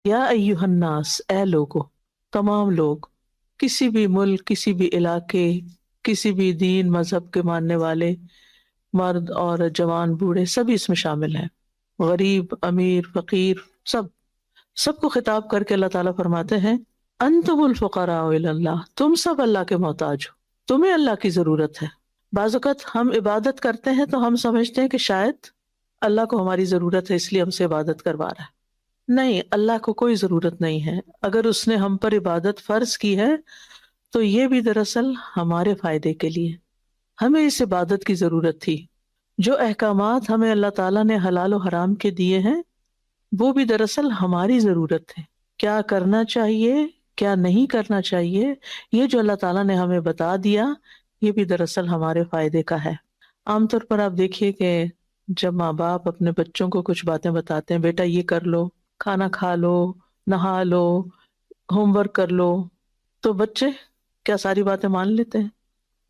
یا ایھا الناس، اے لوگو، تمام لوگ، کسی بھی ملک، کسی بھی علاقے، کسی بھی دین مذہب کے ماننے والے، مرد عورت جوان بوڑھے سبھی اس میں شامل ہیں، غریب امیر فقیر، سب کو خطاب کر کے اللہ تعالیٰ فرماتے ہیں انتم الفقراء الی اللہ، تم سب اللہ کے محتاج ہو، تمہیں اللہ کی ضرورت ہے۔ بعض اوقات ہم عبادت کرتے ہیں تو ہم سمجھتے ہیں کہ شاید اللہ کو ہماری ضرورت ہے اس لیے ہم سے عبادت کروا رہا ہے۔ نہیں، اللہ کو کوئی ضرورت نہیں ہے۔ اگر اس نے ہم پر عبادت فرض کی ہے تو یہ بھی دراصل ہمارے فائدے کے لیے، ہمیں اس عبادت کی ضرورت تھی۔ جو احکامات ہمیں اللہ تعالیٰ نے حلال و حرام کے دیے ہیں وہ بھی دراصل ہماری ضرورت ہے، کیا کرنا چاہیے کیا نہیں کرنا چاہیے، یہ جو اللہ تعالیٰ نے ہمیں بتا دیا یہ بھی دراصل ہمارے فائدے کا ہے۔ عام طور پر آپ دیکھیے کہ جب ماں باپ اپنے بچوں کو کچھ باتیں بتاتے ہیں، بیٹا یہ کر لو، کھانا کھا لو، نہا لو، ہوم ورک کر لو، تو بچے کیا ساری باتیں مان لیتے ہیں؟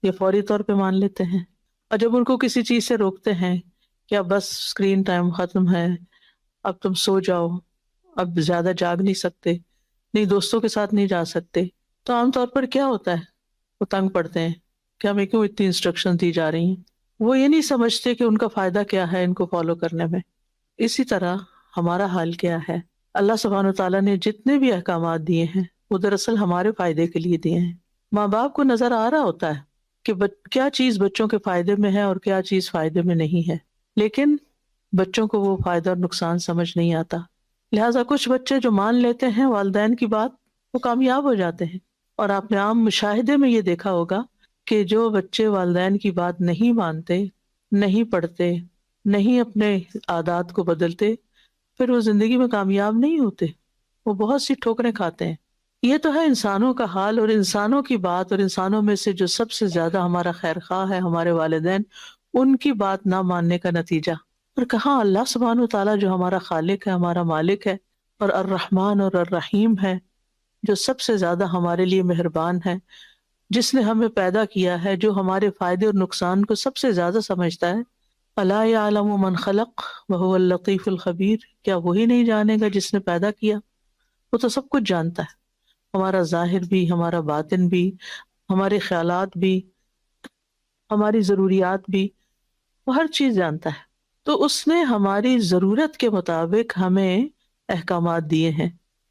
یہ فوری طور پہ مان لیتے ہیں۔ اور جب ان کو کسی چیز سے روکتے ہیں کہ اب بس اسکرین ٹائم ختم ہے، اب تم سو جاؤ، اب زیادہ جاگ نہیں سکتے، نہیں دوستوں کے ساتھ نہیں جا سکتے، تو عام طور پر کیا ہوتا ہے؟ وہ تنگ پڑتے ہیں کہ ہمیں کیوں اتنی انسٹرکشن دی جا رہی ہیں۔ وہ یہ نہیں سمجھتے کہ ان کا فائدہ کیا ہے ان کو فالو کرنے میں۔ اسی طرح ہمارا حال کیا ہے؟ اللہ سبحانہ وتعالیٰ نے جتنے بھی احکامات دیے ہیں وہ دراصل ہمارے فائدے کے لیے دیے ہیں۔ ماں باپ کو نظر آ رہا ہوتا ہے کہ کیا چیز بچوں کے فائدے میں ہے اور کیا چیز فائدے میں نہیں ہے، لیکن بچوں کو وہ فائدہ اور نقصان سمجھ نہیں آتا، لہٰذا کچھ بچے جو مان لیتے ہیں والدین کی بات وہ کامیاب ہو جاتے ہیں۔ اور آپ نے عام مشاہدے میں یہ دیکھا ہوگا کہ جو بچے والدین کی بات نہیں مانتے، نہیں پڑھتے، نہیں اپنے عادات کو بدلتے، پھر وہ زندگی میں کامیاب نہیں ہوتے، وہ بہت سی ٹھوکریں کھاتے ہیں۔ یہ تو ہے انسانوں کا حال اور انسانوں کی بات، اور انسانوں میں سے جو سب سے زیادہ ہمارا خیر خواہ ہے ہمارے والدین، ان کی بات نہ ماننے کا نتیجہ۔ اور کہاں اللہ سبحانہ وتعالیٰ جو ہمارا خالق ہے، ہمارا مالک ہے، اور الرحمن اور الرحیم ہے، جو سب سے زیادہ ہمارے لیے مہربان ہے، جس نے ہمیں پیدا کیا ہے، جو ہمارے فائدے اور نقصان کو سب سے زیادہ سمجھتا ہے۔ الا یعلم من خلق وهو اللطیف الخبیر، کیا وہی نہیں جانے گا جس نے پیدا کیا؟ وہ تو سب کچھ جانتا ہے، ہمارا ظاہر بھی، ہمارا باطن بھی، ہمارے خیالات بھی، ہماری ضروریات بھی، وہ ہر چیز جانتا ہے۔ تو اس نے ہماری ضرورت کے مطابق ہمیں احکامات دیے ہیں۔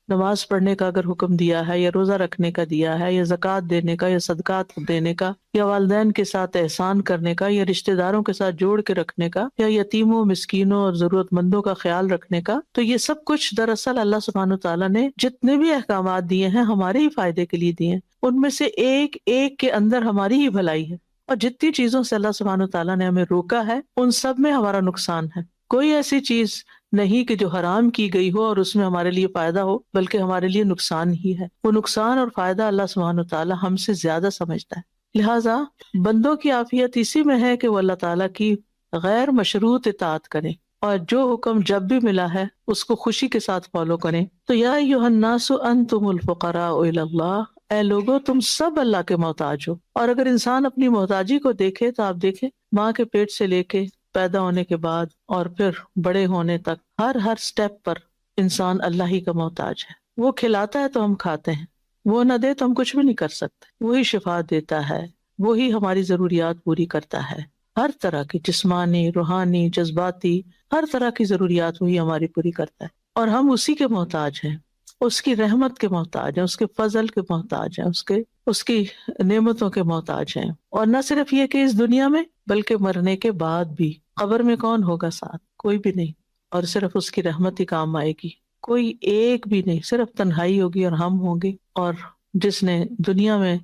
نماز پڑھنے کا اگر حکم دیا ہے، یا روزہ رکھنے کا دیا ہے، یا زکوٰۃ دینے کا، یا صدقات دینے کا، یا والدین کے ساتھ احسان کرنے کا، یا رشتہ داروں کے ساتھ جوڑ کے رکھنے کا، یا یتیموں مسکینوں اور ضرورت مندوں کا خیال رکھنے کا، تو یہ سب کچھ دراصل اللہ سبحانہ تعالیٰ نے جتنے بھی احکامات دیے ہیں ہمارے ہی فائدے کے لیے دیے ہیں۔ ان میں سے ایک ایک کے اندر ہماری ہی بھلائی ہے، اور جتنی چیزوں سے اللہ سبحانہ تعالیٰ نے ہمیں روکا ہے ان سب میں ہمارا نقصان ہے۔ کوئی ایسی چیز نہیں کہ جو حرام کی گئی ہو اور اس میں ہمارے لیے فائدہ ہو، بلکہ ہمارے لیے نقصان ہی ہے۔ وہ نقصان اور فائدہ اللہ سبحانہ تعالیٰ ہم سے زیادہ سمجھتا ہے۔ لہٰذا بندوں کی عافیت اسی میں ہے کہ وہ اللہ تعالیٰ کی غیر مشروط اطاعت کریں، اور جو حکم جب بھی ملا ہے اس کو خوشی کے ساتھ فالو کریں۔ تو یا ایھا الناس انتم الفقراء الی اللہ، اے لوگو تم سب اللہ کے محتاج ہو۔ اور اگر انسان اپنی محتاجی کو دیکھے تو آپ دیکھیں ماں کے پیٹ سے لے کے پیدا ہونے کے بعد اور پھر بڑے ہونے تک ہر سٹیپ پر انسان اللہ ہی کا محتاج ہے۔ وہ کھلاتا ہے تو ہم کھاتے ہیں، وہ نہ دے تو ہم کچھ بھی نہیں کر سکتے۔ وہی شفا دیتا ہے، وہی ہماری ضروریات پوری کرتا ہے، ہر طرح کی جسمانی، روحانی، جذباتی، ہر طرح کی ضروریات وہی ہماری پوری کرتا ہے، اور ہم اسی کے محتاج ہیں، اس کی رحمت کے محتاج ہیں، اس کے فضل کے محتاج ہیں، اس کی نعمتوں کے محتاج ہیں۔ اور نہ صرف یہ کہ اس دنیا میں، بلکہ مرنے کے بعد بھی۔ قبر میں کون ہوگا ساتھ؟ کوئی بھی نہیں، اور صرف اس کی رحمت ہی کام آئے گی، کوئی ایک بھی نہیں، صرف تنہائی ہوگی اور ہم ہوں گے۔ اور جس نے دنیا میں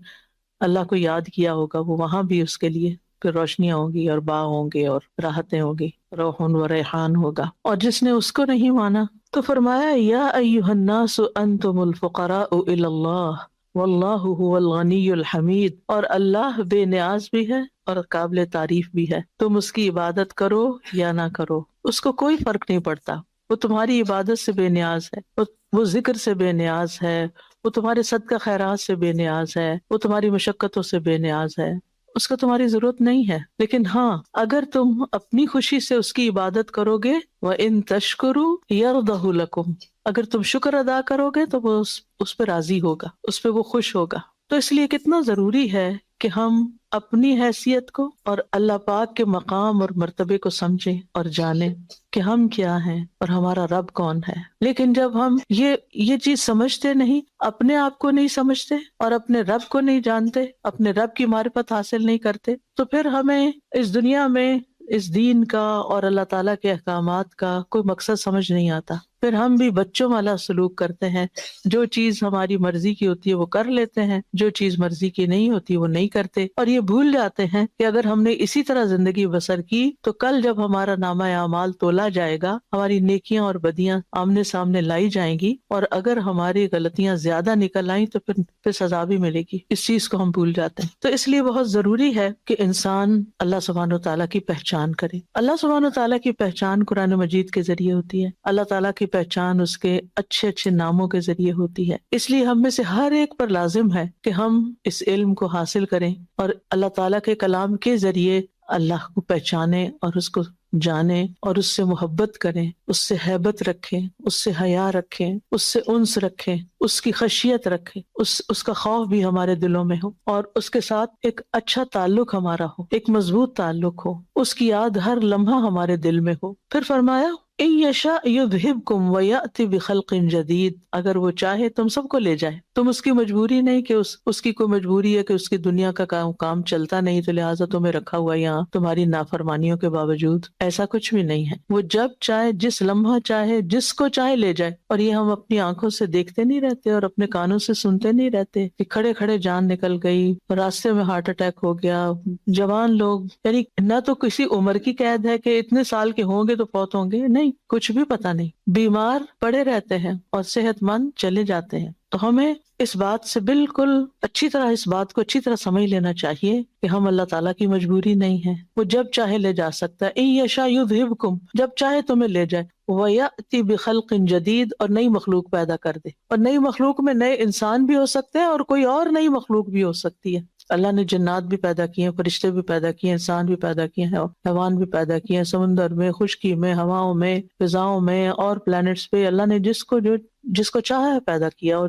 اللہ کو یاد کیا ہوگا وہ وہاں بھی اس کے لیے پھر روشنیاں ہوں گی اور باغ ہوں گے اور راحتیں ہوں گی، روح و ریحان ہوگا۔ اور جس نے اس کو نہیں مانا تو فرمایا یا ایھا الناس انتم الفقراء الی اللہ واللہ هو الغنی الحمید، اور اللہ بے نیاز بھی ہے اور قابل تعریف بھی ہے۔ تم اس کی عبادت کرو یا نہ کرو، اس کو کوئی فرق نہیں پڑتا، وہ تمہاری عبادت سے بے نیاز ہے، وہ ذکر سے بے نیاز ہے، وہ تمہارے صدقہ خیرات سے بے نیاز ہے، وہ تمہاری مشقتوں سے بے نیاز ہے، اس کو تمہاری ضرورت نہیں ہے۔ لیکن ہاں، اگر تم اپنی خوشی سے اس کی عبادت کرو گے، وَإِن تَشْكُرُوا يَرْضَهُ لَكُمْ، اگر تم شکر ادا کرو گے تو وہ اس پہ راضی ہوگا، اس پہ وہ خوش ہوگا۔ تو اس لیے کتنا ضروری ہے کہ ہم اپنی حیثیت کو اور اللہ پاک کے مقام اور مرتبے کو سمجھیں اور جانیں کہ ہم کیا ہیں اور ہمارا رب کون ہے۔ لیکن جب ہم یہ چیز سمجھتے نہیں، اپنے آپ کو نہیں سمجھتے اور اپنے رب کو نہیں جانتے، اپنے رب کی معرفت حاصل نہیں کرتے، تو پھر ہمیں اس دنیا میں اس دین کا اور اللہ تعالیٰ کے احکامات کا کوئی مقصد سمجھ نہیں آتا۔ پھر ہم بھی بچوں والا سلوک کرتے ہیں، جو چیز ہماری مرضی کی ہوتی ہے وہ کر لیتے ہیں، جو چیز مرضی کی نہیں ہوتی وہ نہیں کرتے، اور یہ بھول جاتے ہیں کہ اگر ہم نے اسی طرح زندگی بسر کی تو کل جب ہمارا نامہ اعمال تولا جائے گا، ہماری نیکیاں اور بدیاں آمنے سامنے لائی جائیں گی، اور اگر ہماری غلطیاں زیادہ نکل آئیں تو پھر سزا بھی ملے گی۔ اس چیز کو ہم بھول جاتے ہیں۔ تو اس لیے بہت ضروری ہے کہ انسان اللہ سبحانہ و تعالیٰ کی پہچان کرے۔ اللہ سبحانہ و تعالیٰ کی پہچان قرآن مجید کے ذریعے ہوتی ہے، اللہ تعالیٰ کی پہچان اس کے اچھے اچھے ناموں کے ذریعے ہوتی ہے۔ اس لیے ہم میں سے ہر ایک پر لازم ہے کہ ہم اس علم کو حاصل کریں اور اللہ تعالیٰ کے کلام کے ذریعے اللہ کو پہچانیں اور اس کو جانیں اور اس سے محبت کریں، اس سے ہیبت رکھیں، اس سے حیا رکھیں، اس سے انس رکھیں، اس کی خشیت رکھیں، اس کا خوف بھی ہمارے دلوں میں ہو، اور اس کے ساتھ ایک اچھا تعلق ہمارا ہو، ایک مضبوط تعلق ہو، اس کی یاد ہر لمحہ ہمارے دل میں ہو۔ پھر فرمایا ان یشاء یذہبکم ویأتی بخلق جدید، اگر وہ چاہے تم سب کو لے جائے، تم اس کی مجبوری نہیں کہ اس کی کوئی مجبوری ہے کہ اس کی دنیا کا کام چلتا نہیں تو لہٰذا تمہیں رکھا ہوا یہاں تمہاری نافرمانیوں کے باوجود، ایسا کچھ بھی نہیں ہے۔ وہ جب چاہے، جس لمحہ چاہے، جس کو چاہے لے جائے، اور یہ ہم اپنی آنکھوں سے دیکھتے نہیں رہتے اور اپنے کانوں سے سنتے نہیں رہتے کہ کھڑے کھڑے جان نکل گئی، راستے میں ہارٹ اٹیک ہو گیا، جوان لوگ، یعنی نہ تو کسی عمر کی قید ہے کہ اتنے سال کے ہوں گے تو فوت ہوں گے، نہیں، کچھ بھی پتہ نہیں، بیمار پڑے رہتے ہیں اور صحت مند چلے جاتے ہیں۔ تو ہمیں اس بات سے بالکل اس بات کو اچھی طرح سمجھ لینا چاہیے کہ ہم اللہ تعالیٰ کی مجبوری نہیں ہے، وہ جب چاہے لے جا سکتا ہے۔ ان یشاء یذہبکم، جب چاہے تمہیں لے جائے، وَيَأْتِ بِخَلْقٍ جَدِيدٍ، اور نئی مخلوق پیدا کر دے، اور نئی مخلوق میں نئے انسان بھی ہو سکتے ہیں اور کوئی اور نئی مخلوق بھی ہو سکتی ہے۔ اللہ نے جنات بھی پیدا کیے ہیں، فرشتے بھی پیدا کیے ہیں، انسان بھی پیدا کیے ہیں، حیوان بھی پیدا کیے ہیں، سمندر میں، خشکی میں، ہواؤں میں، فضاؤں میں اور پلانٹس پہ اللہ نے جس کو چاہا ہے پیدا کیا، اور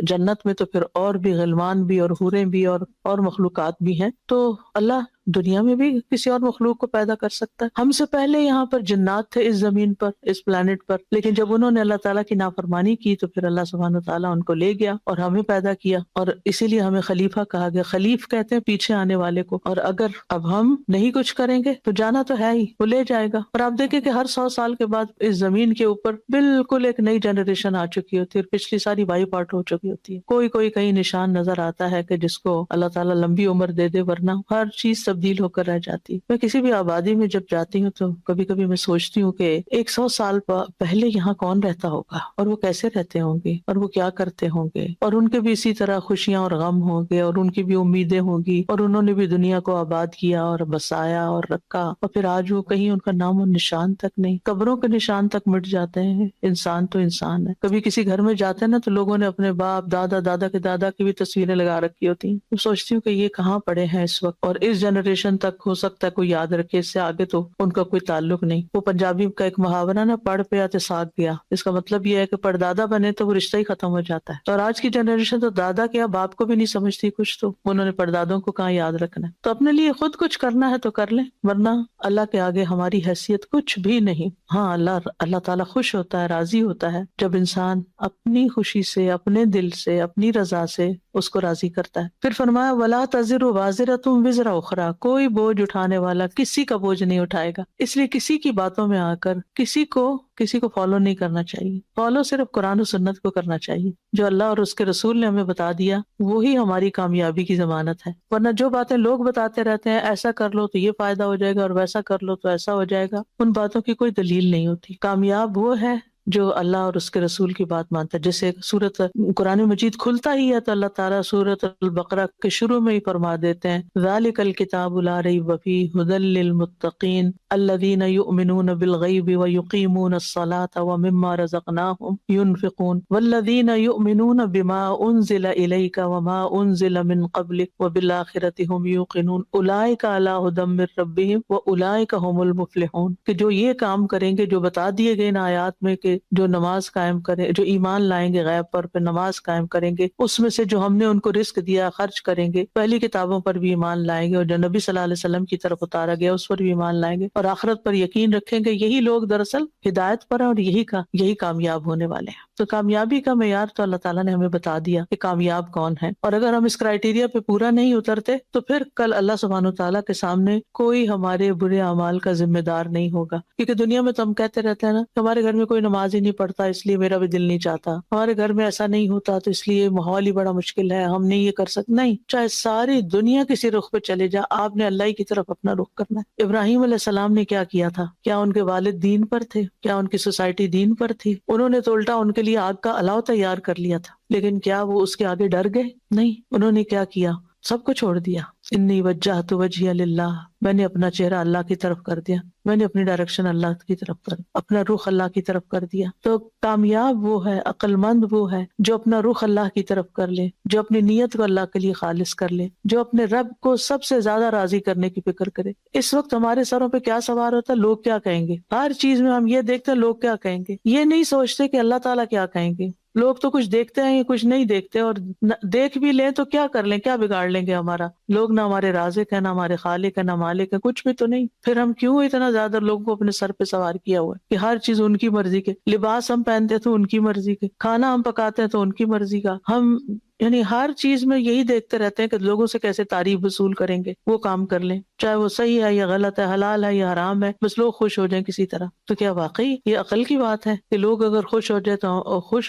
جنت میں تو پھر اور بھی غلمان بھی اور حوریں بھی اور مخلوقات بھی ہیں۔ تو اللہ دنیا میں بھی کسی اور مخلوق کو پیدا کر سکتا ہے۔ ہم سے پہلے یہاں پر جنات تھے اس زمین پر، اس پلانٹ پر، لیکن جب انہوں نے اللہ تعالیٰ کی نافرمانی کی تو پھر اللہ سبحانہ وتعالیٰ ان کو لے گیا اور ہمیں پیدا کیا، اور اسی لیے ہمیں خلیفہ کہا گیا۔ خلیف کہتے ہیں پیچھے آنے والے کو، اور اگر اب ہم نہیں کچھ کریں گے تو جانا تو ہے ہی، وہ لے جائے گا۔ اور آپ دیکھیں کہ ہر 100 سال کے بعد اس زمین کے اوپر بالکل ایک نئی جنریشن آ چکی ہوتی ہے اور پچھلی ساری وائپ آؤٹ ہو چکی ہوتی ہے۔ کوئی کہیں نشان نظر آتا ہے کہ جس کو اللہ تعالیٰ لمبی عمر دے دے، ورنہ ہر چیز تبدیل ہو کر رہ جاتی۔ میں کسی بھی آبادی میں جب جاتی ہوں تو کبھی کبھی میں سوچتی ہوں کہ 100 سال پہلے یہاں کون رہتا ہوگا، اور وہ کیسے رہتے ہوں گے، اور وہ کیا کرتے ہوں گے، اور ان کے بھی اسی طرح خوشیاں اور غم ہوں گے، اور ان کی بھی امیدیں ہوں گی، اور انہوں نے بھی دنیا کو آباد کیا اور بسایا اور رکھا، اور پھر آج وہ کہیں ان کا نام و نشان تک نہیں، قبروں کے نشان تک مٹ جاتے ہیں۔ انسان تو انسان ہے۔ کبھی کسی گھر میں جاتے ہیں نا تو لوگوں نے اپنے باپ دادا کے دادا کی بھی تصویریں لگا رکھی ہوتی ہیں۔ میں سوچتی ہوں کہ یہ کہاں پڑے ہیں اس وقت، اور اس جنریشن تک ہو سکتا ہے کوئی یاد رکھے، اس سے آگے تو ان کا کوئی تعلق نہیں۔ وہ پنجابی کا ایک محاورہ نا، پڑھ پیا تے ساگ گیا، اس کا مطلب یہ ہے کہ پردادا بنے تو وہ رشتہ ہی ختم ہو جاتا ہے۔ اور آج کی جنریشن تو دادا کیا باپ کو بھی نہیں سمجھتی کچھ، تو انہوں نے پردادوں کو کہاں یاد رکھنا ہے۔ تو اپنے لیے خود کچھ کرنا ہے تو کر لیں، ورنہ اللہ کے آگے ہماری حیثیت کچھ بھی نہیں۔ ہاں، اللہ تعالیٰ خوش ہوتا ہے، راضی ہوتا ہے جب انسان اپنی خوشی سے، اپنے دل سے، اپنی رضا سے اس کو راضی کرتا ہے۔ پھر فرمایا وَلَا تَزِرُ وَازِرَةٌ وِزْرَ أُخْرَىٰ، کوئی بوجھ اٹھانے والا کسی کا بوجھ نہیں اٹھائے گا۔ اس لیے کسی کی باتوں میں آ کر کسی کو فالو نہیں کرنا چاہیے۔ فالو صرف قرآن و سنت کو کرنا چاہیے، جو اللہ اور اس کے رسول نے ہمیں بتا دیا وہی ہماری کامیابی کی ضمانت ہے۔ ورنہ جو باتیں لوگ بتاتے رہتے ہیں، ایسا کر لو تو یہ فائدہ ہو جائے گا اور ویسا کر لو تو ایسا ہو جائے گا، ان باتوں کی کوئی دلیل نہیں ہوتی۔ کامیاب وہ ہے جو اللہ اور اس کے رسول کی بات مانتا ہے۔ جیسے سورت قرآن مجید کھلتا ہی ہے تو اللہ تعالیٰ سورت البقرہ کے شروع میں ہی فرما دیتے ہیں ذَلِكَ الْكِتَابُ لَا رَيْبَ فِيهِ هُدًى لِّلْمُتَّقِينَ الَّذِينَ يُؤْمِنُونَ بِالْغَيْبِ وَيُقِيمُونَ الصَّلَاةَ وَمِمَّا رَزَقْنَاهُمْ يُنْفِقُونَ وَالَّذِينَ يُؤْمِنُونَ بِمَا أُنزِلَ إِلَيْكَ وَمَا أُنزِلَ مِن قَبْلِكَ وَبِالْآخِرَةِ هُمْ يُوقِنُونَ أُولَٰئِكَ عَلَىٰ هُدًى مِّن رَّبِّهِمْ وَأُولَٰئِكَ هُمُ الْمُفْلِحُونَ، کہ جو یہ کام کریں گے جو بتا دیے گئے ان آیات میں کہ جو نماز قائم کریں، جو ایمان لائیں گے غیب پر، پھر نماز قائم کریں گے، اس میں سے جو ہم نے ان کو رزق دیا خرچ کریں گے، پہلی کتابوں پر بھی ایمان لائیں گے، اور جو نبی صلی اللہ علیہ وسلم کی طرف اتارا گیا اس پر بھی ایمان لائیں گے، اور آخرت پر یقین رکھیں گے، یہی لوگ دراصل ہدایت پر ہیں اور یہی کامیاب ہونے والے ہیں۔ تو کامیابی کا معیار تو اللہ تعالیٰ نے ہمیں بتا دیا کہ کامیاب کون ہے، اور اگر ہم اس کرائیٹیریا پہ پورا نہیں اترتے تو پھر کل اللہ سبحانہ وتعالیٰ کے سامنے کوئی ہمارے برے اعمال کا ذمہ دار نہیں ہوگا۔ کیونکہ دنیا میں تو ہم کہتے رہتے ہیں نا کہ ہمارے گھر میں کوئی نماز ہی نہیں پڑھتا اس لیے میرا بھی دل نہیں چاہتا، ہمارے گھر میں ایسا نہیں ہوتا تو اس لیے ماحول ہی بڑا مشکل ہے، ہم نہیں یہ کر سکتے۔ نہیں، چاہے ساری دنیا کسی رخ پہ چلے جا، آپ نے اللہ ہی کی طرف اپنا رخ کرنا ہے۔ ابراہیم علیہ السلام نے کیا کیا تھا؟ کیا ان کے والد دین پر تھے؟ کیا ان کی سوسائٹی دین پر تھی؟ انہوں نے تو الٹا ان کے لیے آگ کا الاؤ تیار کر لیا تھا، لیکن کیا وہ اس کے آگے ڈر گئے؟ نہیں، انہوں نے کیا کیا؟ سب کو چھوڑ دیا۔ انی وجہت وجہی للہ، میں نے اپنا چہرہ اللہ کی طرف کر دیا، میں نے اپنی ڈائریکشن اللہ کی طرف کر، اپنا رخ اللہ کی طرف کر دیا۔ تو کامیاب وہ ہے، عقل مند وہ ہے جو اپنا رخ اللہ کی طرف کر لے، جو اپنی نیت کو اللہ کے لیے خالص کر لے، جو اپنے رب کو سب سے زیادہ راضی کرنے کی فکر کرے۔ اس وقت ہمارے سروں پہ کیا سوار ہوتا ہے؟ لوگ کیا کہیں گے؟ ہر چیز میں ہم یہ دیکھتے ہیں لوگ کیا کہیں گے، یہ نہیں سوچتے کہ اللہ تعالیٰ کیا کہیں گے۔ لوگ تو کچھ دیکھتے ہیں، کچھ نہیں دیکھتے، اور دیکھ بھی لیں تو کیا کر لیں، کیا بگاڑ لیں گے ہمارا؟ لوگ نہ ہمارے رازق ہیں، نہ ہمارے خالق ہیں، نہ مالک ہیں، کچھ بھی تو نہیں۔ پھر ہم کیوں اتنا زیادہ لوگوں کو اپنے سر پہ سوار کیا ہوا ہے کہ ہر چیز ان کی مرضی کے، لباس ہم پہنتے تو ان کی مرضی کے، کھانا ہم پکاتے ہیں تو ان کی مرضی کا، ہم یعنی ہر چیز میں یہی دیکھتے رہتے ہیں کہ لوگوں سے کیسے تعریف وصول کریں گے، وہ کام کر لیں، چاہے وہ صحیح ہے یا غلط ہے، حلال ہے یا حرام ہے، بس لوگ خوش ہو جائیں کسی طرح۔ تو کیا واقعی یہ عقل کی بات ہے کہ لوگ اگر خوش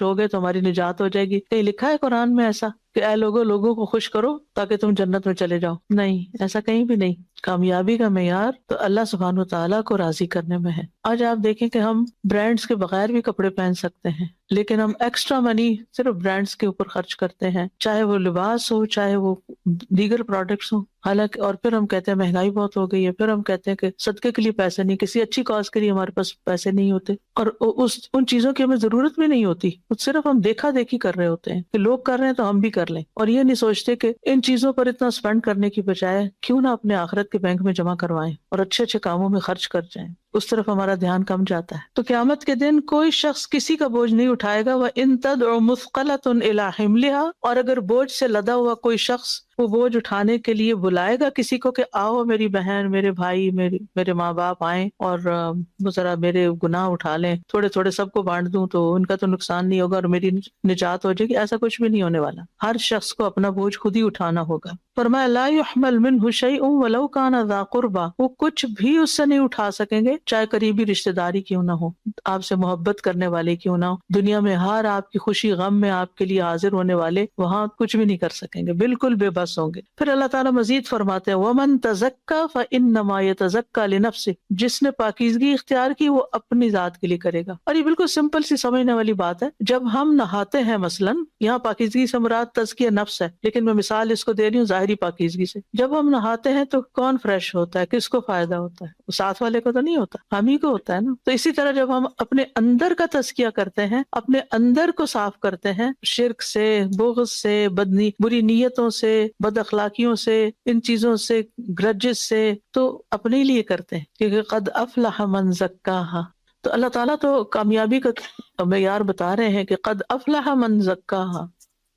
ہو گئے تو ہماری نجات ہو جائے گی؟ کہیں لکھا ہے قرآن میں ایسا کہ اے لوگوں کو خوش کرو تاکہ تم جنت میں چلے جاؤ؟ نہیں، ایسا کہیں بھی نہیں۔ کامیابی کا معیار تو اللہ سبحانہ وتعالیٰ کو راضی کرنے میں ہے۔ آج آپ دیکھیں کہ ہم برانڈز کے بغیر بھی کپڑے پہن سکتے ہیں، لیکن ہم ایکسٹرا منی صرف برانڈز کے اوپر خرچ کرتے ہیں، چاہے وہ لباس ہو، چاہے وہ دیگر پروڈکٹس ہوں۔ حالانکہ اور پھر ہم کہتے ہیں مہنگائی بہت ہو گئی ہے، پھر ہم کہتے ہیں کہ صدقے کے لیے پیسے نہیں، کسی اچھی کاز کے لیے ہمارے پاس پیسے نہیں ہوتے، اور ان چیزوں کی ہمیں ضرورت بھی نہیں ہوتی، صرف ہم دیکھا دیکھی کر رہے ہوتے ہیں کہ لوگ کر رہے ہیں تو ہم بھی کر لیں، اور یہ نہیں سوچتے کہ ان چیزوں پر اتنا اسپینڈ کرنے کی بجائے کیوں نہ اپنے آخرت کے بینک میں جمع کروائیں اور اچھے اچھے کاموں میں خرچ کر جائیں، اس طرف ہمارا دھیان کم جاتا ہے۔ تو قیامت کے دن کوئی شخص کسی کا بوجھ نہیں اٹھائے گا، وَإِن تَدْعُ مُثْقَلَةٌ إِلَىٰ حِمْلِهَا، اور اگر بوجھ سے لدا ہوا کوئی شخص وہ بوجھ اٹھانے کے لیے بلائے گا کسی کو کہ آؤ میری بہن، میرے بھائی، میرے ماں باپ آئیں اور وہ ذرا میرے گناہ اٹھا لیں، تھوڑے تھوڑے سب کو بانٹ دوں تو ان کا تو نقصان نہیں ہوگا اور میری نجات ہو جائے گی، ایسا کچھ بھی نہیں ہونے والا۔ ہر شخص کو اپنا بوجھ خود ہی اٹھانا ہوگا۔ فرمایا لا يحمل منه شيء ولو كان ذا قربى، وہ کچھ بھی اس سے نہیں اٹھا سکیں گے چاہے قریبی رشتہ داری کیوں نہ ہو، آپ سے محبت کرنے والے کیوں نہ ہو، دنیا میں ہر آپ کی خوشی غم میں آپ کے لیے حاضر ہونے والے وہاں کچھ بھی نہیں کر سکیں گے، بالکل بے بس ہوں گے۔ پھر اللہ تعالیٰ مزید فرماتے ہیں وَمَن تَزَكَّى فَإِنَّمَا يَتَزَكَّى لِنَفْسِهِ، جس نے پاکیزگی اختیار کی وہ اپنی ذات کے لیے کرے گا۔ اور یہ بالکل سمپل سی سمجھنے والی بات ہے۔ جب ہم نہاتے ہیں، مثلاً یہاں پاکیزگی سے مراد تزکیہ نفس ہے، لیکن میں مثال اس کو دے رہی ہوں ظاہری پاکیزگی سے۔ جب ہم نہاتے ہیں تو کون فریش ہوتا ہے؟ کس کو فائدہ ہوتا ہے؟ وہ ساتھ والے کو تو نہیں ہوتا، ہم ہی کو ہوتا ہے نا۔ تو اسی طرح جب ہم اپنے اندر کا تزکیہ کرتے ہیں، اپنے اندر کو صاف کرتے ہیں شرک سے، بغض سے، بری نیتوں سے، بد اخلاقیوں سے، ان چیزوں سے، گرجز سے، تو اپنے لیے کرتے ہیں، کیونکہ قد افلح من زکاہا۔ تو اللہ تعالیٰ تو کامیابی کا معیار بتا رہے ہیں کہ قد افلح من زکاہا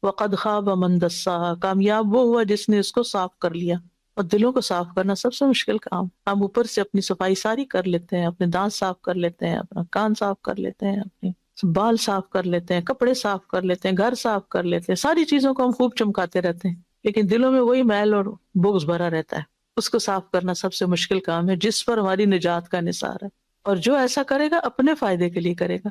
وقد خاب من دساہا، کامیاب وہ ہوا جس نے اس کو صاف کر لیا۔ اور دلوں کو صاف کرنا سب سے مشکل کام۔ ہم اوپر سے اپنی صفائی ساری کر لیتے ہیں، اپنے دانت صاف کر لیتے ہیں، اپنا کان صاف کر لیتے ہیں، اپنے بال صاف کر لیتے ہیں، کپڑے صاف کر لیتے ہیں، گھر صاف کر لیتے ہیں، ساری چیزوں کو ہم خوب چمکاتے رہتے ہیں، لیکن دلوں میں وہی میل اور بغض بھرا رہتا ہے۔ اس کو صاف کرنا سب سے مشکل کام ہے، جس پر ہماری نجات کا انحصار ہے۔ اور جو ایسا کرے گا اپنے فائدے کے لیے کرے گا۔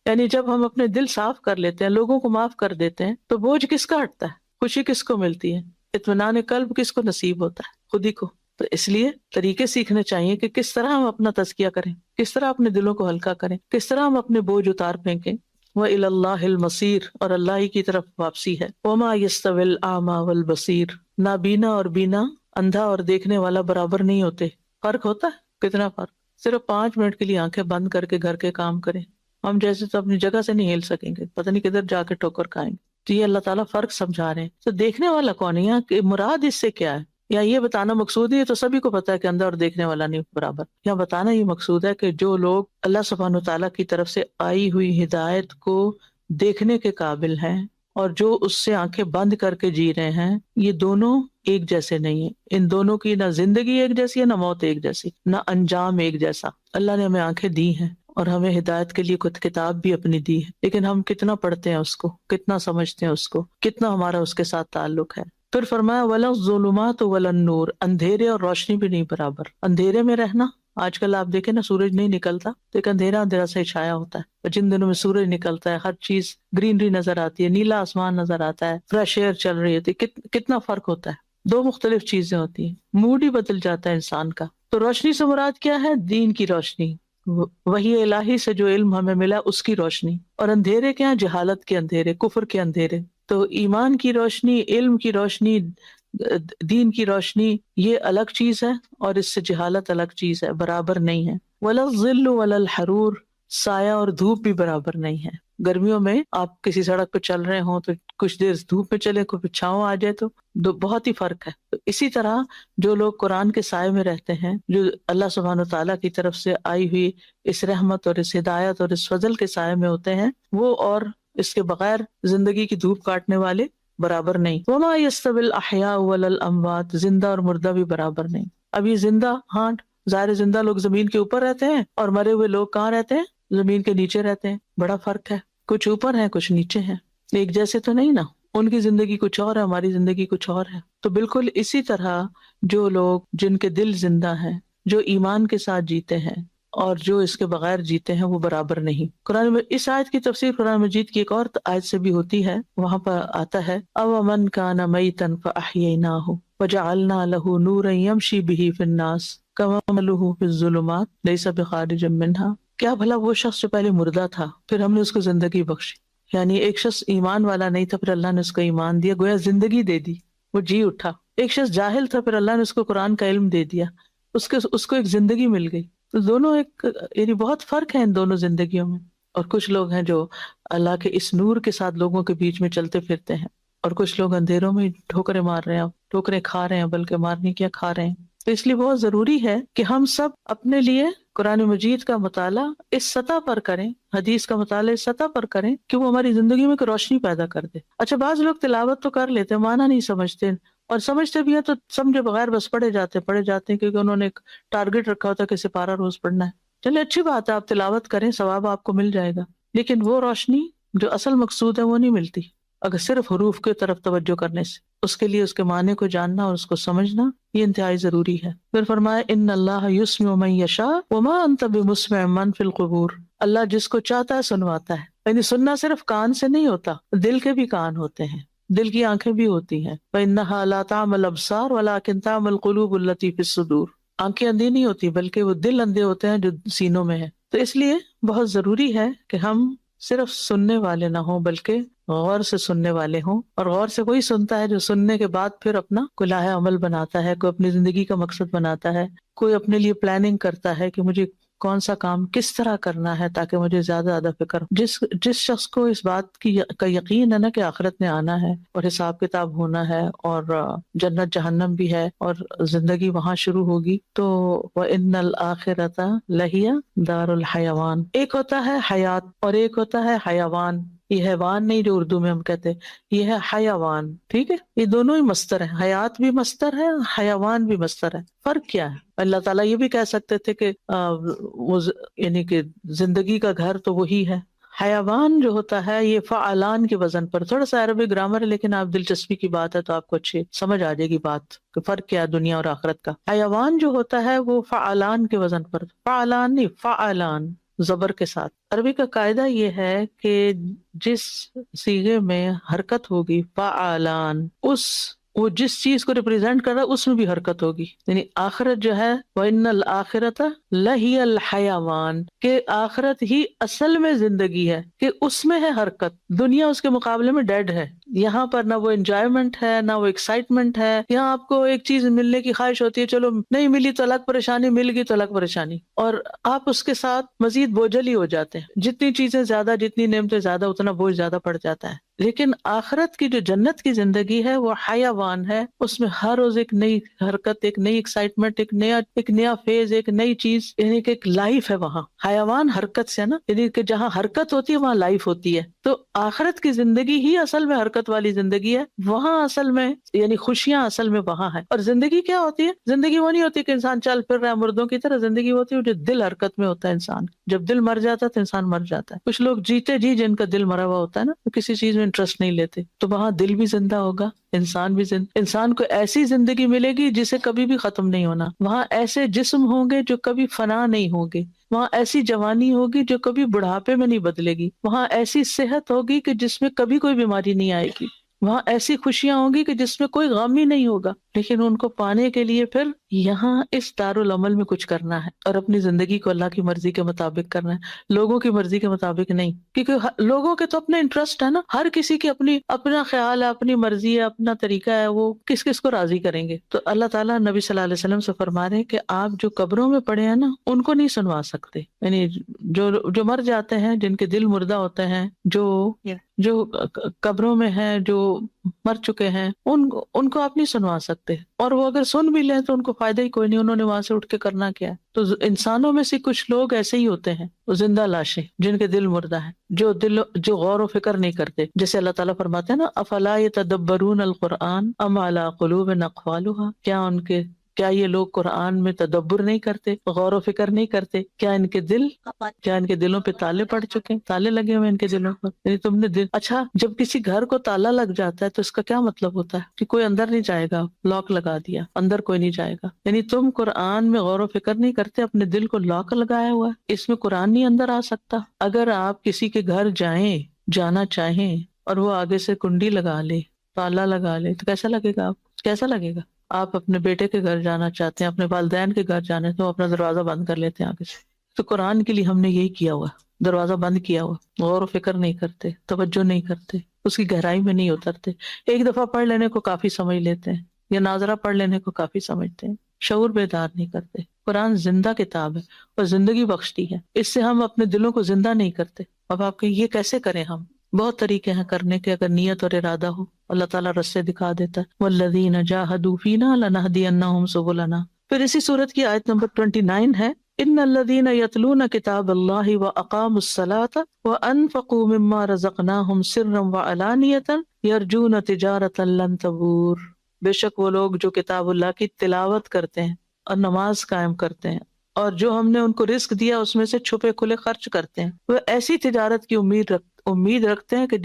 یعنی جب ہم اپنے دل صاف کر لیتے ہیں، لوگوں کو معاف کر دیتے ہیں، تو بوجھ کس کا ہٹتا ہے؟ خوشی کس کو ملتی ہے؟ اطمینان قلب کس کو نصیب ہوتا ہے؟ خود ہی کو۔ تو اس لیے طریقے سیکھنے چاہیے کہ کس طرح ہم اپنا تزکیہ کریں، کس طرح اپنے دلوں کو ہلکا کریں، کس طرح ہم اپنے بوجھ اتار پھینکیں۔ وَإِلَى اللَّهِ الْمَصِيرُ، اور اللہ ہی کی طرف واپسی ہے۔ وَمَا يَسْتَوِي الْأَعْمَى وَالْبَصِيرُ، نابینا اور بینا، اندھا اور دیکھنے والا برابر نہیں ہوتے۔ فرق ہوتا ہے، کتنا فرق؟ صرف 5 منٹ کے لیے آنکھیں بند کر کے گھر کے کام کریں، ہم جیسے تو اپنی جگہ سے نہیں ہل سکیں گے، پتہ نہیں کدھر جا کے ٹھوکر کھائیں گے۔ تو یہ اللہ تعالیٰ فرق سمجھا رہے ہیں۔ تو دیکھنے والا کون ہے یہاں، کہ مراد اس سے کیا ہے؟ یا یہ بتانا مقصود ہے، یہ تو سبھی کو پتا ہے کہ اندھا اور دیکھنے والا نہیں برابر، یا بتانا یہ مقصود ہے کہ جو لوگ اللہ سبحانہ وتعالیٰ کی طرف سے آئی ہوئی ہدایت کو دیکھنے کے قابل ہیں اور جو اس سے آنکھیں بند کر کے جی رہے ہیں، یہ دونوں ایک جیسے نہیں ہیں. ان دونوں کی نہ زندگی ایک جیسی ہے، نہ موت ایک جیسی، نہ انجام ایک جیسا. اللہ نے ہمیں آنکھیں دی ہیں اور ہمیں ہدایت کے لیے کچھ کتاب بھی اپنی دی ہے، لیکن ہم کتنا پڑھتے ہیں اس کو، کتنا سمجھتے ہیں اس کو، کتنا ہمارا اس کے ساتھ تعلق ہے. پھر فرمایا وَلَا الظُّلُمَاتُ وَلَا النُّورُ، اندھیرے اور روشنی بھی نہیں برابر. اندھیرے میں رہنا، آج کل آپ دیکھیں نا سورج نہیں نکلتا تو ایک اندھیرا اندھیرا سے چھایا ہوتا ہے، اور جن دنوں میں سورج نکلتا ہے ہر چیز گرینری نظر آتی ہے، نیلا آسمان نظر آتا ہے، فریش ایئر چل رہی ہوتی ہے. کتنا فرق ہوتا ہے، دو مختلف چیزیں ہوتی ہیں، موڈ ہی بدل جاتا ہے انسان کا. تو روشنی سے مراد کیا ہے؟ دین کی روشنی، وحی الہی سے جو علم ہمیں ملا اس کی روشنی. اور اندھیرے کیا ہیں؟ جہالت کے اندھیرے، کفر کے اندھیرے. تو ایمان کی روشنی، علم کی روشنی، دین کی روشنی یہ الگ چیز ہے اور اس سے جہالت الگ چیز ہے، برابر نہیں ہے. ولا الظل ولا الحرور، سایہ اور دھوپ بھی برابر نہیں ہے. گرمیوں میں آپ کسی سڑک پہ چل رہے ہوں تو کچھ دیر دھوپ میں چلے، کچھ چھاؤں آ جائے تو بہت ہی فرق ہے. تو اسی طرح جو لوگ قرآن کے سائے میں رہتے ہیں، جو اللہ سبحانہ وتعالیٰ کی طرف سے آئی ہوئی اس رحمت اور اس ہدایت اور اس فضل کے سائے میں ہوتے ہیں، وہ اور اس کے بغیر زندگی کی دھوپ کاٹنے والے برابر نہیں. وما يستوي الاحياء ولا الاموات، زندہ اور مردہ بھی برابر نہیں. اب یہ زندہ، ہاں ظاہر زندہ لوگ زمین کے اوپر رہتے ہیں اور مرے ہوئے لوگ کہاں رہتے ہیں؟ زمین کے نیچے رہتے ہیں. بڑا فرق ہے، کچھ اوپر ہیں کچھ نیچے ہیں، ایک جیسے تو نہیں نا. ان کی زندگی کچھ اور ہے، ہماری زندگی کچھ اور ہے. تو بالکل اسی طرح جو لوگ جن کے دل زندہ ہیں، جو ایمان کے ساتھ جیتے ہیں اور جو اس کے بغیر جیتے ہیں، وہ برابر نہیں. قرآن میں اس آیت کی تفسیر قرآن مجید کی ایک اور آیت سے بھی ہوتی ہے. وہاں پر آتا ہے أَوَمَنْ كَانَ مَيْتًا فَأَحْيَيْنَاهُ وَجَعَلْنَا لَهُ نُورًا يَمْشِي بِهِ فِي النَّاسِ كَمَثَلِهِ فِي الظُّلُمَاتِ لَيْسَ بِخَارِجٍ مِّنْهَا. کیا بھلا وہ شخص جو پہلے مردہ تھا پھر ہم نے اس کو زندگی بخشی. یعنی ایک شخص ایمان والا نہیں تھا، پھر اللہ نے اس کو ایمان دیا، گویا زندگی دے دی، وہ جی اٹھا. ایک شخص جاہل تھا، پھر اللہ نے اس کو قرآن کا علم دے دیا، اس کو ایک زندگی مل گئی. تو دونوں ایک، یعنی بہت فرق ہے ان دونوں زندگیوں میں. اور کچھ لوگ ہیں جو اللہ کے اس نور کے ساتھ لوگوں کے بیچ میں چلتے پھرتے ہیں، اور کچھ لوگ اندھیروں میں ٹھوکریں مار رہے ہیں، ٹھوکریں کھا رہے ہیں، بلکہ مارنی کیا کھا رہے ہیں. تو اس لیے بہت ضروری ہے کہ ہم سب اپنے لیے قرآن مجید کا مطالعہ اس سطح پر کریں، حدیث کا مطالعہ اس سطح پر کریں کہ وہ ہماری زندگی میں ایک روشنی پیدا کر دے. اچھا بعض لوگ تلاوت تو کر لیتے ہیں، معنی نہیں سمجھتے، اور سمجھتے بھی ہیں تو سمجھے بغیر بس پڑھے جاتے ہیں کیونکہ انہوں نے ایک ٹارگٹ رکھا ہوتا ہے کہ سپارہ روز پڑھنا ہے. چلے اچھی بات ہے، آپ تلاوت کریں، ثواب آپ کو مل جائے گا، لیکن وہ روشنی جو اصل مقصود ہے وہ نہیں ملتی اگر صرف حروف کی طرف توجہ کرنے سے. اس کے لیے اس کے معنی کو جاننا اور اس کو سمجھنا یہ انتہائی ضروری ہے. پھر فرمایا ان اللہ یسمع من یشاء وما انت بمسمع من فی القبور، اللہ جس کو چاہتا ہے سنواتا ہے. یعنی سننا صرف کان سے نہیں ہوتا، دل کے بھی کان ہوتے ہیں، دل کی آنکھیں بھی ہوتی ہیں. فإنها لا تعمى الأبصار ولكن تعمى القلوب التي في الصدور، آنکھیں اندھی نہیں ہوتی بلکہ وہ دل اندھے ہوتے ہیں جو سینوں میں ہے. تو اس لیے بہت ضروری ہے کہ ہم صرف سننے والے نہ ہوں بلکہ غور سے سننے والے ہوں. اور غور سے کوئی سنتا ہے جو سننے کے بعد پھر اپنا کوئی لاہ عمل بناتا ہے، کوئی اپنی زندگی کا مقصد بناتا ہے، کوئی اپنے لیے پلاننگ کرتا ہے کہ مجھے کون سا کام کس طرح کرنا ہے تاکہ مجھے زیادہ زیادہ فکر ہو. جس شخص کو اس بات کا یقین ہے نا کہ آخرت میں آنا ہے اور حساب کتاب ہونا ہے اور جنت جہنم بھی ہے اور زندگی وہاں شروع ہوگی، تو وَإِنَّ الْآخِرَةَ لَهِيَ دَارُ الْحَيَوَانِ، ایک ہوتا ہے حیات اور ایک ہوتا ہے حیوان. یہ حیوان نہیں جو اردو میں ہم کہتے ہیں، یہ ہے حیوان. ٹھیک ہے، یہ دونوں ہی مصدر ہیں، حیات بھی مصدر ہے، حیوان بھی مصدر ہے. فرق کیا ہے؟ اللہ تعالیٰ یہ بھی کہہ سکتے تھے کہ یعنی کہ زندگی کا گھر تو وہی ہے. حیوان جو ہوتا ہے یہ فعلان کے وزن پر، تھوڑا سا عربی گرامر ہے لیکن آپ دلچسپی کی بات ہے تو آپ کو اچھی سمجھ آ جائے گی بات کہ فرق کیا ہے دنیا اور آخرت کا. حیوان جو ہوتا ہے وہ فعلان کے وزن پر، فعلان نہیں فعلان زبر کے ساتھ. عربی کا قاعدہ یہ ہے کہ جس صیغے میں حرکت ہوگی فعلان، وہ جس چیز کو ریپرزینٹ کر رہا ہے اس میں بھی حرکت ہوگی. یعنی آخرت جو ہے وَإِنَّ الْآخِرَةَ لَهِيَ الْحَيَوَانِ، کہ آخرت ہی اصل میں زندگی ہے، کہ اس میں ہے حرکت. دنیا اس کے مقابلے میں ڈیڈ ہے. یہاں پر نہ وہ انجوائمنٹ ہے نہ وہ ایکسائٹمنٹ ہے. یہاں آپ کو ایک چیز ملنے کی خواہش ہوتی ہے، چلو نہیں ملی تو الگ پریشانی، مل گئی تو الگ پریشانی، اور آپ اس کے ساتھ مزید بوجھل ہی ہو جاتے ہیں. جتنی چیزیں زیادہ، جتنی نعمتیں زیادہ، اتنا بوجھ زیادہ پڑ جاتا ہے. لیکن آخرت کی جو جنت کی زندگی ہے وہ حیوان ہے، اس میں ہر روز ایک نئی حرکت، ایک نئی ایکسائٹمنٹ، ایک نیا فیز، ایک نئی چیز، یعنی کہ ایک لائف ہے وہاں۔ حیوان حرکت سے نا، یعنی کہ جہاں حرکت ہوتی ہے وہاں لائف ہوتی ہے۔ تو آخرت کی زندگی ہی اصل میں حرکت والی زندگی ہے، وہاں اصل میں یعنی خوشیاں اصل میں وہاں ہے۔ اور زندگی کیا ہوتی ہے؟ زندگی وہ نہیں ہوتی کہ انسان چل پھر رہا ہے مردوں کی طرح، زندگی ہوتی ہے جو دل حرکت میں ہوتا ہے انسان۔ جب دل مر جاتا ہے تو انسان مر جاتا ہے۔ کچھ لوگ جیتے جی جن کا دل مرا ہوا ہوتا ہے نا، وہ کسی چیز میں انٹرسٹ نہیں لیتے، تو وہاں دل بھی زندہ ہوگا، انسان بھی انسان کو ایسی زندگی ملے گی جسے کبھی بھی ختم نہیں ہونا۔ وہاں ایسے جسم ہوں گے جو کبھی فنا نہیں ہوں گے، وہاں ایسی جوانی ہوگی جو کبھی بڑھاپے میں نہیں بدلے گی، وہاں ایسی صحت ہوگی کہ جس میں کبھی کوئی بیماری نہیں آئے گی، وہاں ایسی خوشیاں ہوں گی کہ جس میں کوئی غم ہی نہیں ہوگا۔ لیکن ان کو پانے کے لیے پھر یہاں اس دارالعمل میں کچھ کرنا ہے، اور اپنی زندگی کو اللہ کی مرضی کے مطابق کرنا ہے، لوگوں کی مرضی کے مطابق نہیں، کیونکہ لوگوں کے تو اپنے انٹرسٹ ہے نا، ہر کسی کی اپنا خیال ہے، اپنی مرضی ہے، اپنا طریقہ ہے، وہ کس کس کو راضی کریں گے۔ تو اللہ تعالیٰ نبی صلی اللہ علیہ وسلم سے فرما رہے ہیں کہ آپ جو قبروں میں پڑے ہیں نا، ان کو نہیں سنوا سکتے، یعنی جو مر جاتے ہیں، جن کے دل مردہ ہوتے ہیں، جو قبروں میں ہیں، جو مر چکے ہیں، ان کو آپ نہیں سنوا سکتے، اور وہ اگر سن بھی لیں تو ان کو فائدہ ہی کوئی نہیں، انہوں نے وہاں سے اٹھ کے کرنا کیا ہے۔ تو انسانوں میں سے کچھ لوگ ایسے ہی ہوتے ہیں، وہ زندہ لاشیں جن کے دل مردہ ہیں، جو غور و فکر نہیں کرتے، جیسے اللہ تعالیٰ فرماتے ہیں نا، افلا یتدبرون القرآن ام علی قلوب اقفالها، کیا یہ لوگ قرآن میں تدبر نہیں کرتے، غور و فکر نہیں کرتے؟ کیا ان کے دلوں پہ تالے پڑ چکے ہیں، تالے لگے ہوئے ان کے دلوں پر؟ یعنی تم نے اچھا، جب کسی گھر کو تالا لگ جاتا ہے تو اس کا کیا مطلب ہوتا ہے؟ کہ کوئی اندر نہیں جائے گا، لاک لگا دیا، اندر کوئی نہیں جائے گا۔ یعنی تم قرآن میں غور و فکر نہیں کرتے، اپنے دل کو لاک لگایا ہوا ہے، اس میں قرآن نہیں اندر آ سکتا۔ اگر آپ کسی کے گھر جانا چاہیں اور وہ آگے سے کنڈی لگا لے، تالا لگا لے، تو کیسا لگے گا؟ کیسا لگے گا؟ آپ اپنے بیٹے کے گھر جانا چاہتے ہیں، اپنے والدین کے گھر جانا ہے، تو اپنا دروازہ بند کر لیتے ہیں آگے سے۔ تو قرآن کے لیے ہم نے یہی کیا ہوا، دروازہ بند کیا ہوا، غور و فکر نہیں کرتے، توجہ نہیں کرتے، اس کی گہرائی میں نہیں اترتے۔ ایک دفعہ پڑھ لینے کو کافی سمجھ لیتے ہیں، یا ناظرہ پڑھ لینے کو کافی سمجھتے ہیں، شعور بیدار نہیں کرتے۔ قرآن زندہ کتاب ہے اور زندگی بخشتی ہے، اس سے ہم اپنے دلوں کو زندہ نہیں کرتے۔ اب آپ کہ یہ کیسے کریں؟ ہم بہت طریقے ہیں کرنے کے، اگر نیت اور ارادہ ہو، اللہ تعالیٰ رستے دکھا دیتا ہے۔ وَالَّذِينَ جَاهَدُوا فِينَا لَنَهْدِيَنَّهُمْ سُبُلَنَا۔ پھر اسی سورت کی آیت نمبر 29 ہے، ان الذین یتلون کتاب اللہ واقاموا الصلاة وانفقوا مما رزقناہم سرا وعلانیۃ یرجون تجارۃ لن تبور۔ بے شک وہ لوگ جو کتاب اللہ کی تلاوت کرتے ہیں اور نماز قائم کرتے ہیں، اور جو ہم نے ان کو رزق دیا اس میں سے چھپے کھلے خرچ کرتے ہیں، وہ ایسی تجارت کی امید رکھتے ہیں کہ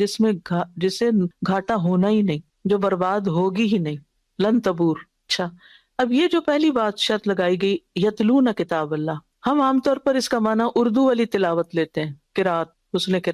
جسے گھاٹا ہونا ہی نہیں، جو برباد ہوگی ہی نہیں، لن تبور۔ اچھا، اب یہ جو پہلی بات شرط لگائی گئی، یتلون کتاب اللہ، ہم عام طور پر اس کا معنی اردو والی تلاوت لیتے ہیں، قراءت،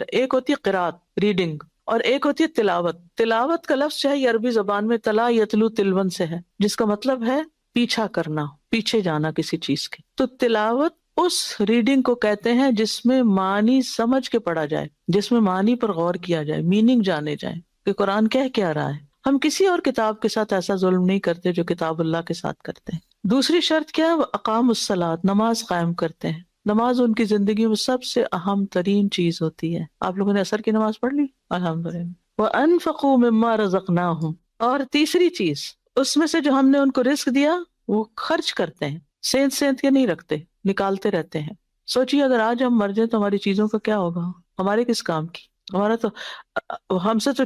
ایک ہوتی ہے قراءت ریڈنگ، اور ایک ہوتی ہے تلاوت۔ تلاوت کا لفظ جو ہے یہ عربی زبان میں تلا یتلو تلون سے ہے، جس کا مطلب ہے پیچھا کرنا، پیچھے جانا کسی چیز کے۔ تو تلاوت اس ریڈنگ کو کہتے ہیں جس میں معنی سمجھ کے پڑھا جائے، جس میں معنی پر غور کیا جائے، میننگ جانے جائیں کہ قرآن کہہ کیا رہا ہے۔ ہم کسی اور کتاب کے ساتھ ایسا ظلم نہیں کرتے جو کتاب اللہ کے ساتھ کرتے ہیں۔ دوسری شرط کیا ہے؟ وہ اقام الصلاۃ، نماز قائم کرتے ہیں۔ نماز ان کی زندگی میں سب سے اہم ترین چیز ہوتی ہے۔ آپ لوگوں نے عصر کی نماز پڑھ لی؟ الحمدللہ۔ وَأَنفَقُوا مِمَّا رَزَقْنَاهُمْ، اور تیسری چیز، اس میں سے جو ہم نے ان کو رزق دیا وہ خرچ کرتے ہیں، سینت کے نہیں رکھتے، نکالتے رہتے ہیں۔ سوچیے اگر آج ہم مر جائیں تو ہماری چیزوں کا کیا ہوگا؟ ہمارے کس کام کی؟ ہمارا تو ہم سے تو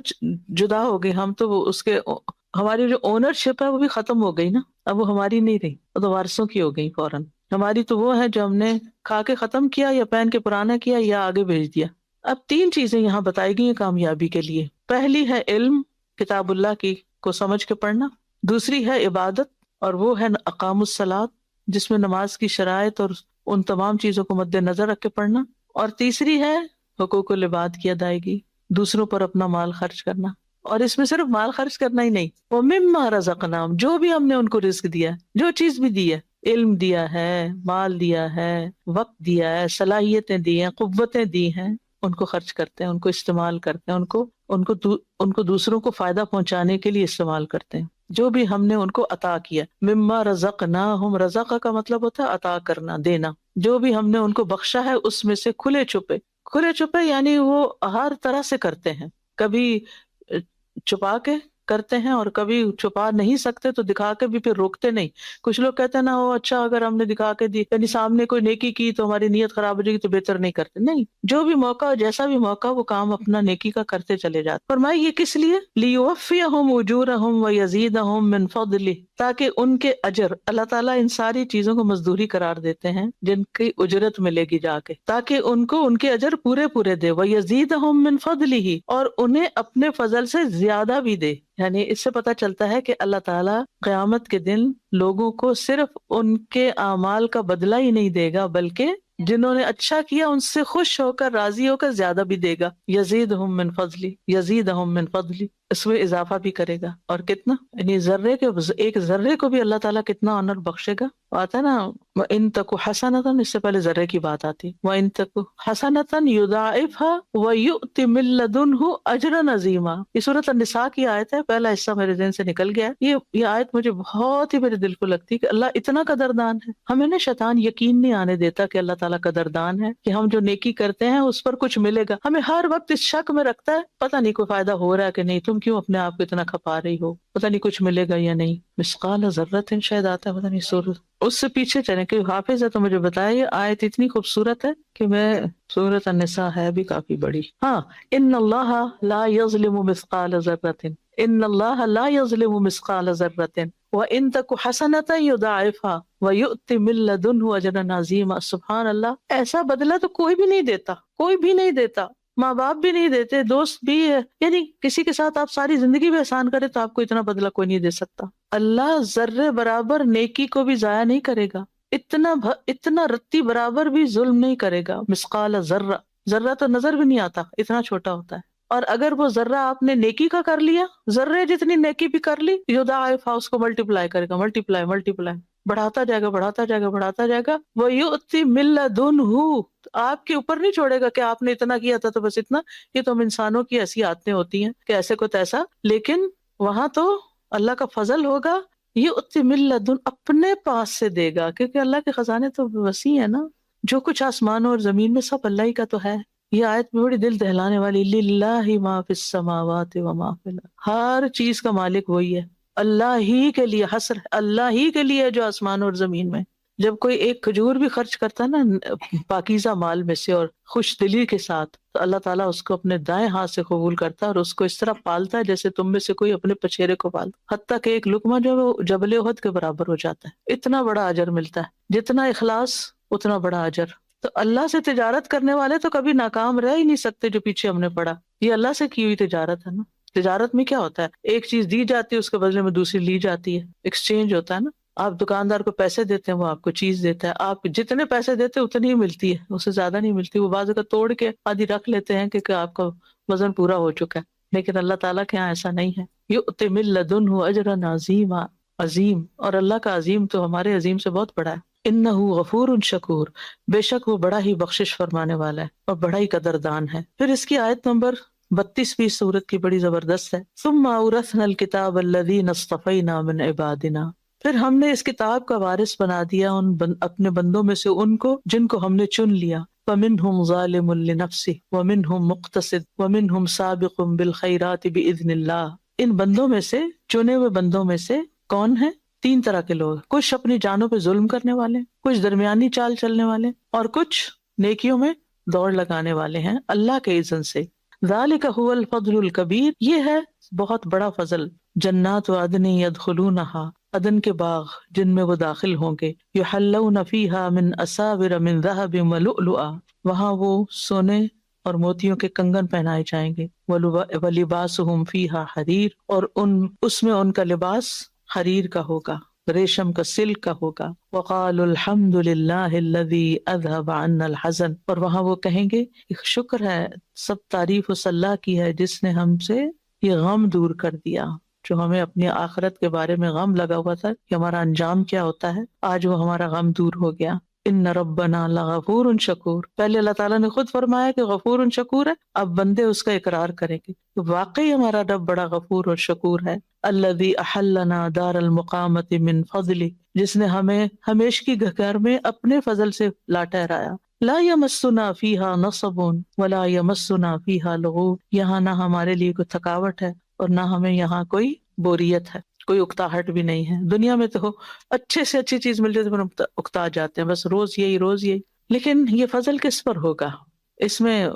جدا ہو گئی، ہم تو اس کے، ہماری جو اونرشپ ہے وہ بھی ختم ہو گئی نا، اب وہ ہماری نہیں رہی، وہ تو وارثوں کی ہو گئی فوراً۔ ہماری تو وہ ہے جو ہم نے کھا کے ختم کیا یا پہن کے پرانا کیا یا آگے بھیج دیا۔ اب تین چیزیں یہاں بتائی گئی ہیں کامیابی کے لیے۔ پہلی ہے علم، کتاب اللہ کی کو سمجھ کے پڑھنا۔ دوسری ہے عبادت، اور وہ ہے اقام الصلاۃ، جس میں نماز کی شرائط اور ان تمام چیزوں کو مد نظر رکھ کے پڑھنا۔ اور تیسری ہے حقوق العباد کی ادائیگی، دوسروں پر اپنا مال خرچ کرنا۔ اور اس میں صرف مال خرچ کرنا ہی نہیں، وہ مما رزقناہم، جو بھی ہم نے ان کو رزق دیا، جو چیز بھی دی ہے، علم دیا ہے، مال دیا ہے، وقت دیا ہے، صلاحیتیں دی ہیں، قوتیں دی ہیں، ان کو خرچ کرتے ہیں، ان کو استعمال کرتے ہیں، ان کو دوسروں کو فائدہ پہنچانے کے لیے استعمال کرتے ہیں، جو بھی ہم نے ان کو عطا کیا۔ مما رزقناہم، رزق کا مطلب ہوتا ہے عطا کرنا، دینا۔ جو بھی ہم نے ان کو بخشا ہے اس میں سے کھلے چھپے یعنی وہ ہر طرح سے کرتے ہیں، کبھی چھپا کے کرتے ہیں اور کبھی چھپا نہیں سکتے تو دکھا کے بھی پھر روکتے نہیں. کچھ لوگ کہتے ہیں نا وہ اچھا اگر ہم نے دکھا کے دی یعنی سامنے کوئی نیکی کی تو ہماری نیت خراب ہو جائے گی تو بہتر نہیں کرتے. نہیں، جو بھی موقع ہو جیسا بھی موقع وہ کام اپنا نیکی کا کرتے چلے جاتے. فرمائے یہ کس لیے؟ لیوفیہم اجورہم ویزیدہم من فضلہ، تاکہ ان کے اجر، اللہ تعالیٰ ان ساری چیزوں کو مزدوری قرار دیتے ہیں جن کی اجرت ملے گی جا کے، تاکہ ان کو ان کے اجر پورے پورے دے. ویزیدہم من فضلہ، اور انہیں اپنے فضل سے زیادہ بھی دے. یعنی اس سے پتہ چلتا ہے کہ اللہ تعالیٰ قیامت کے دن لوگوں کو صرف ان کے اعمال کا بدلہ ہی نہیں دے گا بلکہ جنہوں نے اچھا کیا ان سے خوش ہو کر راضی ہو کر زیادہ بھی دے گا. یزیدہم من فضلی، یزیدہم من فضلی، اس میں اضافہ بھی کرے گا. اور کتنا، یعنی ذرے کے ایک ذرے کو بھی اللہ تعالیٰ کتنا آنر بخشے گا. آتا ہے نا وَإِن تَكُ حَسَنَةً، اس سے پہلے ذرے کی بات آتی ہے. وَإِن تَكُ حَسَنَةً يُضَاعِفْهَا وَيُؤْتِ مِن لَّدُنْهُ أَجْرًا عَظِيمًا. یہ سورۃ النساء کی آیت ہے، پہلا حصہ میرے ذہن سے نکل گیا. یہ آیت مجھے بہت ہی میرے دل کو لگتی ہے کہ اللہ اتنا قدردان ہے. ہمیں نا شیطان یقین نہیں آنے دیتا کہ اللہ تعالیٰ قدردان ہے، کہ ہم جو نیکی کرتے ہیں اس پر کچھ ملے گا. ہمیں ہر وقت اس شک میں رکھتا ہے پتہ نہیں کوئی فائدہ ہو رہا ہے کہ نہیں، تم کیوں اپنے آپ کو اتنا کھپا رہی ہو، پتہ نہیں کچھ ملے گا یا نہیں. مثقال ذرۃ شاید آتا ہے، پتہ نہیں سورۃ، اس سے پیچھے چلیں کہ حافظ ہے تو مجھے بتایا یہ آیت اتنی خوبصورت ہے کہ میں سورۃ النساء ہے بھی کافی بڑی. ہاں، ان اللہ لا یظلم مثقال ذرۃ، ان اللہ لا یظلم مثقال ذرۃ وان تک حسنۃ یضاعفها ویؤت من لدنہ اجرا عظیما. سبحان اللہ، ایسا بدلہ تو کوئی بھی نہیں دیتا، کوئی بھی نہیں دیتا، ماں باپ بھی نہیں دیتے، دوست بھی ہے. یعنی کسی کے ساتھ آپ ساری زندگی بھی احسان کرے تو آپ کو اتنا بدلہ کوئی نہیں دے سکتا. اللہ ذرے برابر نیکی کو بھی ضائع نہیں کرے گا، اتنا رتی برابر بھی ظلم نہیں کرے گا. مثقال ذرہ، ذرہ تو نظر بھی نہیں آتا، اتنا چھوٹا ہوتا ہے. اور اگر وہ ذرہ آپ نے نیکی کا کر لیا، ذرے جتنی نیکی بھی کر لی، یضاعفها، اس کو ملٹیپلائی کرے گا، ملٹیپلائی بڑھاتا جائے گا، بڑھاتا جائے گا، بڑھاتا جائے گا. وَيُؤْتِ مِن لَّدُنْهُ، آپ کے اوپر نہیں چھوڑے گا کہ آپ نے اتنا کیا تھا تو بس اتنا. یہ تو ہم انسانوں کی ایسی عادتیں ہوتی ہیں کہ ایسے کو تیسا، لیکن وہاں تو اللہ کا فضل ہوگا. یؤتی من لدن، اپنے پاس سے دے گا، کیونکہ اللہ کے خزانے تو وسیع ہے نا. جو کچھ آسمانوں اور زمین میں سب اللہ ہی کا تو ہے. یہ آیت میں بڑی دل دہلانے والی، للہ ما فی السماوات وما فی الارض، ہر چیز کا مالک وہی ہے. اللہ ہی کے لیے حسر، اللہ ہی کے لیے جو آسمان اور زمین میں. جب کوئی ایک کھجور بھی خرچ کرتا ہے نا پاکیزہ مال میں سے اور خوش دلی کے ساتھ، تو اللہ تعالیٰ اس کو اپنے دائیں ہاتھ سے قبول کرتا ہے اور اس کو اس طرح پالتا ہے جیسے تم میں سے کوئی اپنے پچھیرے کو پالتا، حتیٰ کہ ایک لقمہ جو ہے وہ جبل احد کے برابر ہو جاتا ہے. اتنا بڑا اجر ملتا ہے، جتنا اخلاص اتنا بڑا اجر. تو اللہ سے تجارت کرنے والے تو کبھی ناکام رہ ہی نہیں سکتے. جو پیچھے ہم نے پڑھا، یہ اللہ سے کی ہوئی تجارت ہے نا. تجارت میں کیا ہوتا ہے، ایک چیز دی جاتی ہے، اس کے بدلے میں دوسری لی جاتی ہے، ایکسچینج ہوتا ہے نا. آپ دکاندار کو پیسے دیتے ہیں، وہ آپ کو چیز دیتا ہے. آپ جتنے پیسے دیتے ہیں اتنی ہی ملتی ہے، اس سے زیادہ نہیں ملتی. وہ بعض کا توڑ کے آدھی رکھ لیتے ہیں کہ آپ کا وزن پورا ہو چکا ہے، لیکن اللہ تعالیٰ کے یہاں ایسا نہیں ہے. یؤتی من لدنہ اجرا عظیما، عظیم، اور اللہ کا عظیم تو ہمارے عظیم سے بہت بڑا ہے. انہ غفور شکور، بے شک وہ بڑا ہی بخشش فرمانے والا ہے اور بڑا ہی قدردان ہے. پھر اس کی آیت نمبر 32 سورت کی بڑی زبردست ہے. ثم اورثنا الکتاب الذین اصطفینا من عبادنا، پھر ہم نے اس کتاب کا وارث بنا دیا اپنے بندوں میں سے ان کو جن کو ہم نے چن لیا. فمنہم ظالم لنفسہ ومنہم مقتصد ومنہم سابق بالخیرات باذن اللہ. ان بندوں میں سے، چنے ہوئے بندوں میں سے کون ہیں؟ 3 طرح کے لوگ، کچھ اپنی جانوں پہ ظلم کرنے والے، کچھ درمیانی چال چلنے والے، اور کچھ نیکیوں میں دوڑ لگانے والے ہیں اللہ کے اذن سے. ذالک هو الفضل الکبیر، یہ ہے بہت بڑا فضل. جنات عدن یدخلونہا، عدن کے باغ جن میں وہ داخل ہوں گے. یحلون فیہا من اساور من ذہب ولؤلؤا، وہاں وہ سونے اور موتیوں کے کنگن پہنائے جائیں گے. ولباسہم فیہا حریر، اور اس میں ان کا لباس حریر کا ہوگا، ریشم کا، سلک کا ہوگا. وقالوا الحمد للہ الذی اذهب عنا الحزن، اور وہاں وہ کہیں گے شکر ہے، سب تعریف اس اللہ کی ہے جس نے ہم سے یہ غم دور کر دیا، جو ہمیں اپنی آخرت کے بارے میں غم لگا ہوا تھا کہ ہمارا انجام کیا ہوتا ہے، آج وہ ہمارا غم دور ہو گیا. ان ربنا لغفور شکور، پہلے اللہ تعالیٰ نے خود فرمایا کہ غفور شکور ہے، اب بندے اس کا اقرار کریں گے کہ واقعی ہمارا رب بڑا غفور اور شکور ہے. الذی احلنا دار المقامۃ من فضلہ، جس نے ہمیں ہمیشگی گھر میں اپنے فضل سے لا ٹھہرایا. لا یمسنا فیہا نصب ولا یمسنا فیہا لغوب، یہاں نہ ہمارے لیے کوئی تھکاوٹ ہے اور نہ ہمیں یہاں کوئی بوریت ہے، کوئی اکتاہٹ بھی نہیں ہے۔ دنیا میں تو اچھے سے اچھی چیز مل جاتی ہے پر ہم اکتا جاتے ہیں، بس روز یہی روز یہی۔ لیکن یہ فضل کس پر ہوگا؟ اس میں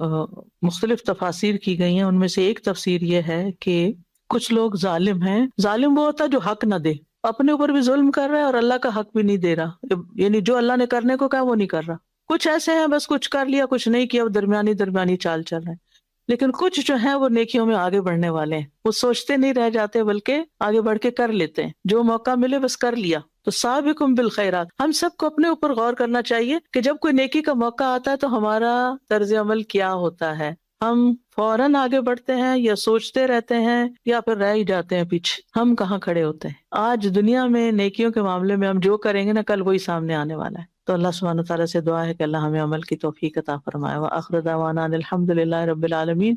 مختلف تفاسیر کی گئی ہیں، ان میں سے ایک تفسیر یہ ہے کہ کچھ لوگ ظالم ہیں۔ ظالم وہ ہوتا ہے جو حق نہ دے، اپنے اوپر بھی ظلم کر رہا ہے اور اللہ کا حق بھی نہیں دے رہا، یعنی جو اللہ نے کرنے کو کہا وہ نہیں کر رہا۔ کچھ ایسے ہیں بس کچھ کر لیا کچھ نہیں کیا، وہ درمیانی چال چل رہے ہیں۔ لیکن کچھ جو ہیں وہ نیکیوں میں آگے بڑھنے والے ہیں، وہ سوچتے نہیں رہ جاتے بلکہ آگے بڑھ کے کر لیتے ہیں، جو موقع ملے بس کر لیا۔ تو سابقم بالخیرات، ہم سب کو اپنے اوپر غور کرنا چاہیے کہ جب کوئی نیکی کا موقع آتا ہے تو ہمارا طرز عمل کیا ہوتا ہے۔ ہم فوراً آگے بڑھتے ہیں یا سوچتے رہتے ہیں یا پھر رہ ہی جاتے ہیں پیچھے؟ ہم کہاں کھڑے ہوتے ہیں؟ آج دنیا میں نیکیوں کے معاملے میں ہم جو کریں گے نا کل وہی سامنے آنے والا ہے۔ تو اللہ سبحانہ تعالیٰ سے دعا ہے کہ اللہ ہمیں عمل کی توفیق عطا فرمائے۔ وآخر دعوانا ان الحمد للہ رب العالمین۔